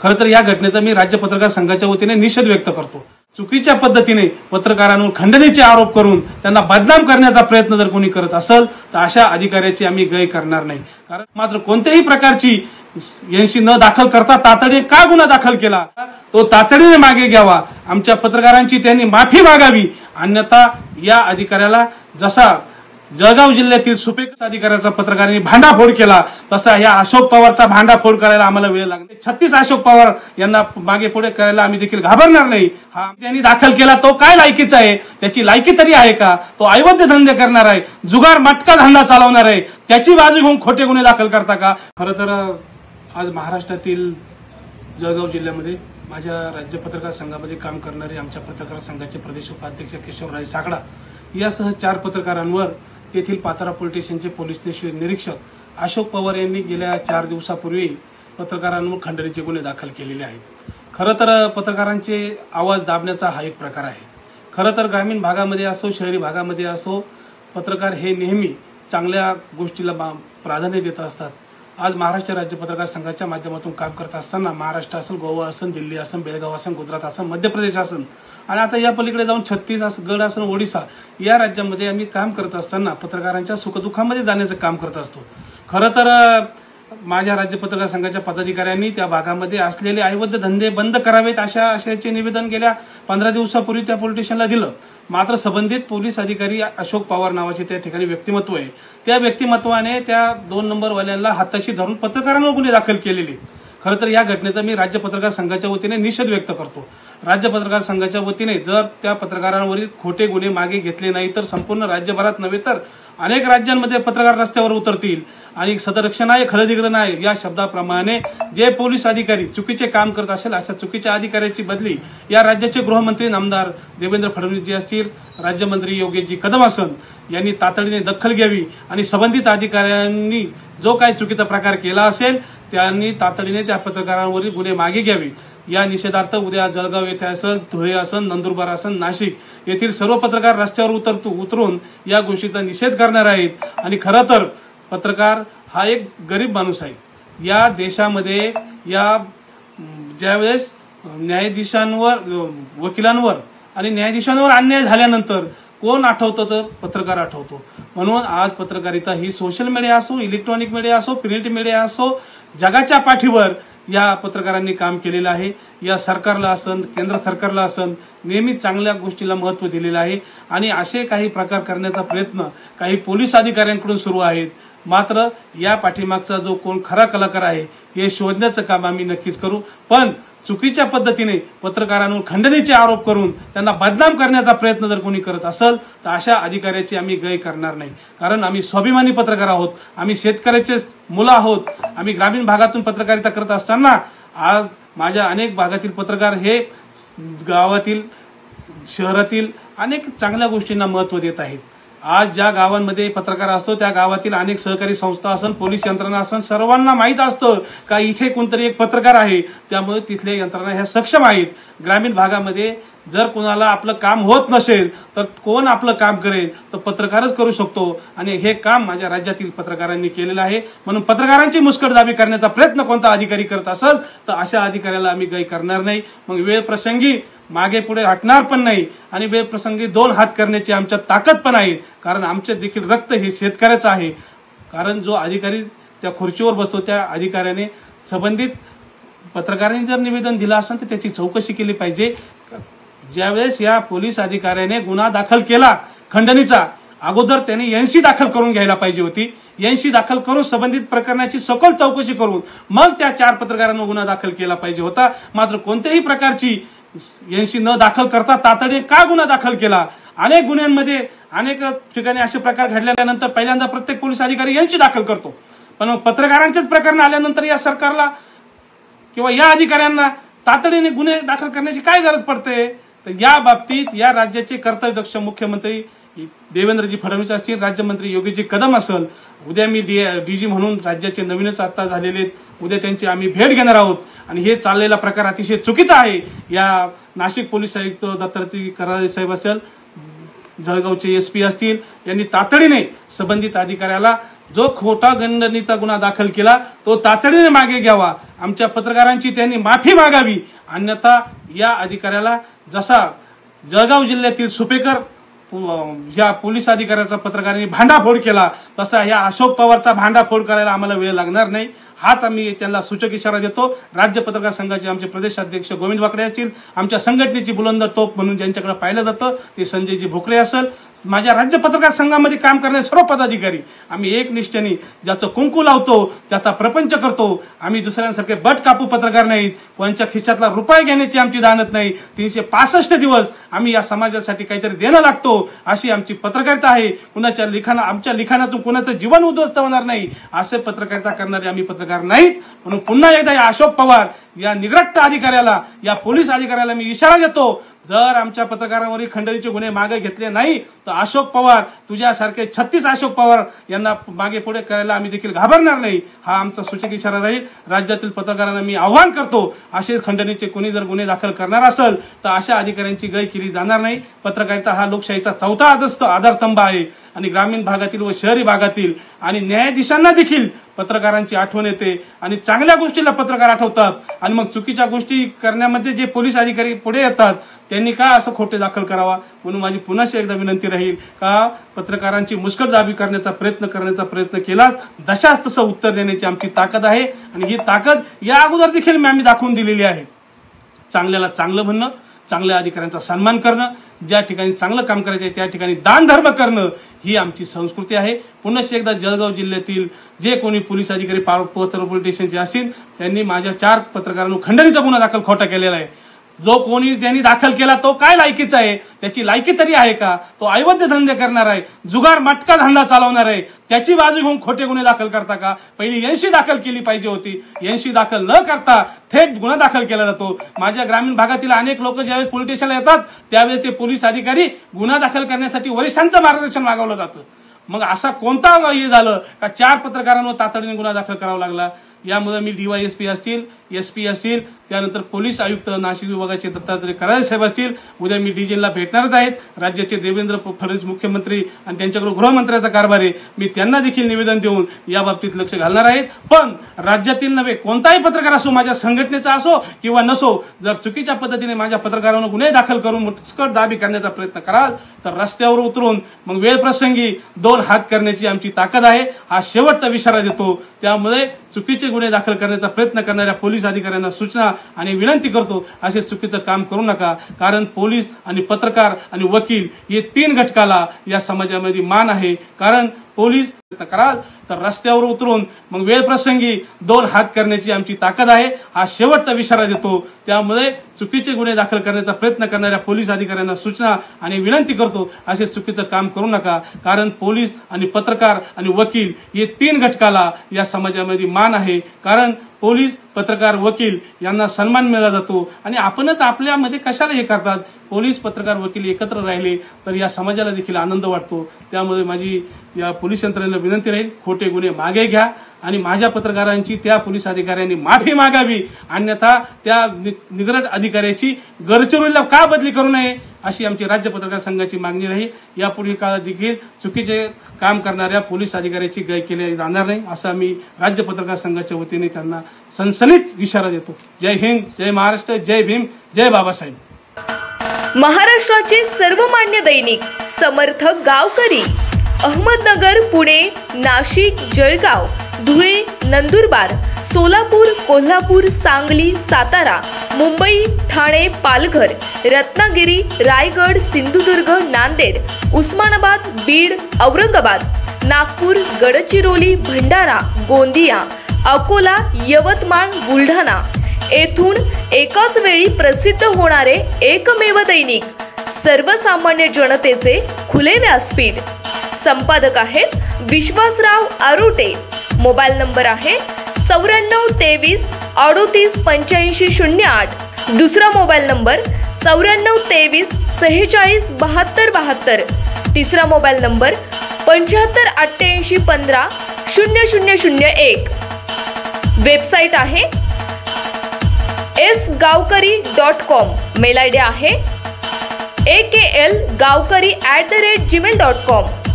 खरं तर या घटनेचा मी राज्य पत्रकार संघाच्या वतीने निषेध व्यक्त करतो। चुकीच्या पद्धतीने पत्रकारांवर खंडणीचे आरोप करून त्यांना बदनाम करण्याचा प्रयत्न जर कोणी करत असेल तर अशा अधिकाऱ्याची आम्ही गय करणार नाही। कारण मात्र कोणत्याही प्रकारची यांशी न दाखल करता तातडीने का गुन्हा दाखल केला तो तातडीने मागे घ्यावा। आमच्या पत्रकारांची त्यांनी माफी मागावी, अन्यथा या अधिकाऱ्याला जसा जळगाव जिल्ह्यातील सुपेक अधिकाऱ्याचा पत्रकारांनी भांडाफोड केला तसा या अशोक पवारचा भांडाफोड करायला आम्हाला वेळ लागला। 36 अशोक पवार यांना मागे पुढे करायला आम्ही देखील घाबरणार नाही। हा त्यांनी दाखल केला तो काय लायकीचा आहे, त्याची लायकी तरी आहे का? तो अवैध धंदे करणार आहे, जुगार मटका धंदा चालवणार आहे, त्याची बाजू घेऊन खोटे गुन्हे दाखल करता का? खरं तर आज महाराष्ट्रातील जळगाव जिल्ह्यामध्ये माझ्या राज्य पत्रकार संघामध्ये काम करणारे आमच्या पत्रकार संघाचे प्रदेश उपाध्यक्ष किशोरराज साकडा यासह 4 पत्रकारांवर येथील पाथरा पोलीस स्टेशनचे पोलीस निरीक्षक अशोक पवार यांनी गेल्या 4 दिवसापूर्वी पत्रकारांवर खंडणीचे गुन्हे दाखल केलेले आहेत। खरं तर पत्रकारांचे आवाज दाबण्याचा हा एक प्रकार आहे। खरं तर ग्रामीण भागामध्ये असो शहरी भागामध्ये असो पत्रकार हे नेहमी चांगल्या गोष्टीला प्राधान्य देत असतात। आज महाराष्ट्र राज्य पत्रकार संघाच्या माध्यमातून काम करत असताना महाराष्ट्र असेल, गोवा असेल, दिल्ली असेल, बेळगाव असेल, गुजरात असेल, मध्य प्रदेश असेल आणि आता या पलीकडे जाऊन छत्तीसगड असेल, ओडिशा या राज्यांमध्ये आम्ही काम करत असताना पत्रकारांच्या सुखदुःखामध्ये जाण्याचं काम करत असतो। खरं तर माझ्या राज्य पत्रकार संघाच्या पदाधिकाऱ्यांनी त्या भागामध्ये असलेले अवैध धंदे बंद करावेत अशा आशयाचे निवेदन गेल्या 15 दिवसापूर्वी त्या पोलीस स्टेशनला दिलं। मात्र संबंधित पोलीस अधिकारी अशोक पवार नावाचे त्या ठिकाणी व्यक्तिमत्व आहे, त्या व्यक्तिमत्वाने त्या 2 नंबरवाल्यांना हाताशी धरून पत्रकारांवर गुन्हे दाखल केलेले। खरं तर या घटनेचा मी राज्य पत्रकार संघाच्या वतीने निषेध व्यक्त करतो। राज्य पत्रकार संघाच्या वतीने जर त्या पत्रकारांवरील खोटे गुन्हे मागे घेतले नाही तर संपूर्ण राज्यभरात नव्हे तर अनेक राज्यांमध्ये पत्रकार रस्त्यावर उतरतील आणि सदरक्षण आहे खलदीकरण आहे या शब्दाप्रमाणे जे पोलीस अधिकारी चुकीचे काम करत असेल अशा चुकीच्या अधिकाऱ्याची बदली या राज्याचे गृहमंत्री नामदार देवेंद्र फडणवीस जी असतील, राज्यमंत्री योगेशजी कदम असन यांनी तातडीने दखल घ्यावी आणि संबंधित अधिकाऱ्यांनी जो काही चुकीचा प्रकार केला असेल त्यांनी तातडीने त्या पत्रकारांवरील गुन्हे मागे घ्यावे। या निषेधार्थ उद्या जळगाव येथे असेल, धुळे असेल, नंदुरबार असेल, नाशिक येथील सर्व पत्रकार रस्त्यावर उतरून या गोष्टीचा निषेध करणार आहेत। आणि खरं तर पत्रकार हा एक गरीब माणूस आहे। या देशामध्ये या ज्यावेळेस न्यायाधीशांवर, वकिलांवर आणि न्यायाधीशांवर अन्याय झाल्यानंतर कोण आठवतं तर पत्रकार आठवतो। म्हणून आज पत्रकारिता ही सोशल मीडिया असो, इलेक्ट्रॉनिक मीडिया असो, प्रिंट मीडिया असो, जगाच्या पाठीवर या पत्रकारांनी काम केलेलं आहे। या सरकारला असन, केंद्र सरकारला असन नेहमी चांगल्या गोष्टीला महत्त्व दिलेलं आहे आणि असे काही प्रकार करण्याचा प्रयत्न काही पोलीस अधिकाऱ्यांकडून सुरू आहेत। मात्र या पाठीमागचा जो कोण खरा कलाकार आहे हे शोधण्याचं काम आम्ही नक्कीच करू। पण चुकीच्या पद्धतीने पत्रकारांवर खंडणीचे आरोप करून त्यांना बदनाम करण्याचा प्रयत्न जर कोणी करत असेल तर अशा अधिकाऱ्याची आम्ही गय करणार नाही। कारण आम्ही स्वाभिमानी पत्रकार आहोत, आम्ही शेतकऱ्याचे मुलं आहोत। आम्ही ग्रामीण भागातून पत्रकारिता करत असताना आज माझ्या अनेक भागातील पत्रकार हे गावातील, शहरातील अनेक चांगल्या गोष्टींना महत्त्व देत आहेत। आज ज्या गावांमध्ये पत्रकार असतो त्या गावातील अनेक सहकारी संस्था असन, पोलीस यंत्रणा असन, सर्वांना माहीत असतं का इथे कोणतरी एक पत्रकार आहे, त्यामुळे तिथल्या यंत्रणा ह्या सक्षम आहेत। ग्रामीण भागामध्ये जर कोणाला आपलं काम होत नसेल तर कोण आपलं काम करेल तर पत्रकारच करू शकतो आणि हे काम माझ्या राज्यातील पत्रकारांनी केलेलं आहे। म्हणून पत्रकारांची मुस्कटदाबी करण्याचा प्रयत्न कोणता अधिकारी करत असेल तर अशा अधिकाऱ्याला आम्ही गय करणार नाही। मग वेळ प्रसंगी मागे पुढे हटणार पण नाही आणि वेळ प्रसंगी 2 हात करण्याची आमच्यात ताकद पण आहे। कारण आमचे देखील रक्त हे शेतकऱ्याचं आहे। कारण जो अधिकारी त्या खुर्चीवर बसतो त्या अधिकाऱ्याने संबंधित पत्रकारांनी जर निवेदन दिलं असेल तर त्याची चौकशी केली पाहिजे। ज्यावेळेस या पोलीस अधिकाऱ्याने गुन्हा दाखल केला खंडणीचा, अगोदर त्याने एनसी दाखल करून घ्यायला पाहिजे होती। एनसी दाखल करून संबंधित प्रकरणाची सखोल चौकशी करून मग त्या 4 पत्रकारांना गुन्हा दाखल केला पाहिजे होता। मात्र कोणत्याही प्रकारची एनसी न दाखल करता तातडीने का गुन्हा दाखल केला? अनेक गुन्ह्यांमध्ये अनेक ठिकाणी असे प्रकार घडल्यानंतर पहिल्यांदा प्रत्येक पोलीस अधिकारी एनसी दाखल करतो, पण पत्रकारांचेच प्रकरण आल्यानंतर या सरकारला किंवा या अधिकाऱ्यांना तातडीने गुन्हे दाखल करण्याची काय गरज पडते? तर या बाबतीत या राज्याचे कर्तव्यदक्ष मुख्यमंत्री देवेंद्रजी फडणवीस असतील, राज्यमंत्री योगेशजी कदम असेल, उद्या मी डीजी म्हणून राज्याचे नवीनच आता झालेले उद्या त्यांची आम्ही भेट घेणार आहोत आणि हे चाललेला प्रकार अतिशय चुकीचा आहे। या नाशिक पोलीस आयुक्त दत्तात्रय कराळे साहेब असेल, जळगावचे एसपी असतील यांनी तातडीने संबंधित अधिकाऱ्याला जो खोटा खंडणीचा गुन्हा दाखल केला तो तातडीने मागे घ्यावा, आमच्या पत्रकारांची त्यांनी माफी मागावी, अन्यथा या अधिकाऱ्याला जसा जळगाव जिल्ह्यातील सुपेकर या पोलीस अधिकाऱ्याचा पत्रकारांनी भांडाफोड केला तसा या अशोक पवारचा भांडाफोड करायला आम्हाला वेळ लागणार नाही, हाच आम्ही त्यांना सूचक इशारा देतो। राज्य पत्रकार संघाचे आमचे प्रदेशाध्यक्ष गोविंद वाकडे असतील, आमच्या संघटनेची बुलंद तोप म्हणून ज्यांच्याकडे पाहिलं जातं ते संजयजी भोकरे असेल, माझ्या राज्य पत्रकार संघामध्ये काम करणारे सर्व पदाधिकारी आम्ही एक निष्ठेने ज्याचं कुंकू लावतो, त्याचा प्रपंच करतो। आम्ही दुसऱ्यांसारखे बट कापू पत्रकार नाहीत, कोणत्या खिशातला रुपये घेण्याची आमची दानत नाही। 365 दिवस आम्ही या समाजासाठी काहीतरी देणं लागतो, अशी आमची पत्रकारिता आहे। कुणाच्या आमच्या लिखाणातून कुणाचं जीवन उद्ध्वस्त होणार नाही असे पत्रकारिता करणारे आम्ही पत्रकार नाहीत। म्हणून पुन्हा एकदा या अशोक पवार या निग्रट अधिकाऱ्याला, या पोलीस अधिकाऱ्याला मी इशारा देतो, जर आमच्या पत्रकारांवरील खंडणीचे गुन्हे मागे घेतले नाही तर अशोक पवार तुझ्यासारखे 36 अशोक पवार यांना मागे पुढे करायला आम्ही देखील घाबरणार नाही, हा आमचा सूचक इशारा राहील। राज्यातील पत्रकारांना मी आवाहन करतो, असे खंडणीचे कोणी जर गुन्हे दाखल करणार असेल तर अशा अधिकाऱ्यांची गय केली जाणार नाही। पत्रकारिता हा लोकशाहीचा चौथा आधारस्तंभ आहे आणि ग्रामीण भागातील व शहरी भागातील आणि न्यायाधीशांना देखील पत्रकारांची आठवण येते आणि चांगल्या गोष्टीला पत्रकार आठवतात आणि मग चुकीच्या गोष्टी करण्यामध्ये जे पोलीस अधिकारी पुढे येतात त्यांनी का असं खोटे दाखल करावा। म्हणून माझी पुन्हा एकदा विनंती राहील का पत्रकारांची मुस्कटदाबी करण्याचा प्रयत्न केलास जशास तसं उत्तर देण्याची आमची ताकद आहे आणि ही ताकद या अगोदर देखील आम्ही दाखवून दिलेली आहे। चांगल्याला चांगलं म्हणणं, चांगल्या अधिकाऱ्यांचा सन्मान करणं, ज्या ठिकाणी चांगलं काम करायचं आहे त्या ठिकाणी दान धर्म करणं ही आमची संस्कृती आहे। पुन्हा एकदा जळगाव जिल्ह्यातील जे कोणी पोलीस अधिकारी पोलीस स्टेशनचे असतील त्यांनी माझ्या 4 पत्रकारांना खंडणीचा गुन्हा दाखल खोटा केलेला आहे। जो कोणी ज्यांनी दाखल केला तो काय लायकीचा आहे, त्याची लायकी तरी आहे का, तो अवैध धंदे करणार आहे, जुगार मटका धंदा चालवणार आहे, त्याची बाजू घेऊन खोटे गुन्हे दाखल करता का? पहिली 80 दाखल केली पाहिजे होती, 80 दाखल न करता थेट गुन्हा दाखल केला जातो। माझ्या ग्रामीण भागातील अनेक लोक ज्यावेळेस पोलीस स्टेशनला येतात त्यावेळेस ते पोलीस अधिकारी गुन्हा दाखल करण्यासाठी वरिष्ठांचं मार्गदर्शन मागवलं जातं। मग असा कोणता हे झालं का 4 पत्रकारांवर तातडीने गुन्हा दाखल करावा लागला? यामध्ये मी DYSP असतील, SP असतील, त्यानंतर पोलीस आयुक्त नाशिक विभागाचे दत्तात्रय कराळे साहेब असतील, उद्या मी DGला भेटणारच आहेत। राज्याचे देवेंद्र फडणवीस मुख्यमंत्री आणि त्यांच्याकडे गृहमंत्र्याचा कारभार आहे, मी त्यांना देखील निवेदन देऊन या बाबतीत लक्ष घालणार आहेत। पण राज्यातील नव्हे कोणताही पत्रकार असो, माझ्या संघटनेचा असो किंवा नसो, जर चुकीच्या पद्धतीने माझ्या पत्रकारांवर गुन्हे दाखल करून मुस्कटदाबी करण्याचा प्रयत्न कराल तर रस्त्यावर उतरून मग वेळ प्रसंगी 2 हात करण्याची आमची ताकद आहे, हा शेवटचा इशारा देतो। त्यामुळे चुकीचे गुन्हे दाखल करण्याचा प्रयत्न करणाऱ्या पोलीस अधिकाऱ्यांना सूचना आणि विनंती करतो, असे चुकीचं काम करू नका। कारण पोलीस आणि पत्रकार आणि वकील हे 3 घटकाला या समाजामध्ये मान आहे। कारण पोलीस कराल तर रस्त्यावर उतरून मग वेळ प्रसंगी 2 हात करण्याची आमची ताकद आहे, हा शेवटचा इशारा देतो। त्यामुळे चुकीचे गुन्हे दाखल करण्याचा प्रयत्न करणाऱ्या पोलीस अधिकाऱ्यांना सूचना आणि विनंती करतो, असे चुकीचं काम करू नका। कारण पोलीस आणि पत्रकार आणि वकील हे 3 घटकाला या समाजामध्ये मान आहे। कारण पोलीस, पत्रकार, वकील यांना सन्मान मिळाला जातो आणि आपणच आपल्यामध्ये कशाला हे करतात, पोलीस, पत्रकार, वकील एकत्र राहिले तर या समाजाला देखील आनंद वाटतो। त्यामुळे माझी या पोलीस यंत्रणेला विनंती राहील, खोटे गुन्हे मागे घ्या आणि माझ्या पत्रकारांची त्या पोलीस अधिकाऱ्यांनी माफी मागावी, अन्यथा त्या निग्रट अधिकाऱ्याची गडचिरोलीला का बदली करू नये अशी आमची राज्य पत्रकार संघाची मागणी राहील। यापुढील काळात देखील चुकीचे काम करणाऱ्या पोलीस अधिकाऱ्याची गय केली जाणार नाही, असं आम्ही राज्य पत्रकार संघाच्या वतीने त्यांना सनसनीत इशारा देतो। जय हिंद, जय महाराष्ट्र, जय भीम, जय बाबासाहेब। महाराष्ट्राचे सर्वमान्य दैनिक समर्थ गावकरी अहमदनगर, पुणे, नाशिक, जळगाव, धुळे, नंदुरबार, सोलापूर, कोल्हापूर, सांगली, सातारा, मुंबई, ठाणे, पालघर, रत्नागिरी, रायगड, सिंधुदुर्ग, नांदेड, उस्मानाबाद, बीड, औरंगाबाद, नागपूर, गडचिरोली, भंडारा, गोंदिया, अकोला, यवतमाळ, बुलढाणा येथून एकाच वेळी प्रसिद्ध होणारे एकमेव दैनिक, सर्वसामान्य जनतेचे खुले व्यासपीठ। संपादक आहेत विश्वासराव आरोटे। मोबाईल नंबर आहे 94 23 38 85 08। दुसरा मोबाईल नंबर 94 23 46 72 72। तिसरा मोबाईल नंबर 75 88 15 0001। वेबसाईट आहे sgavkari.com। मेल आयडी आहे akl gavkari@gmail.com।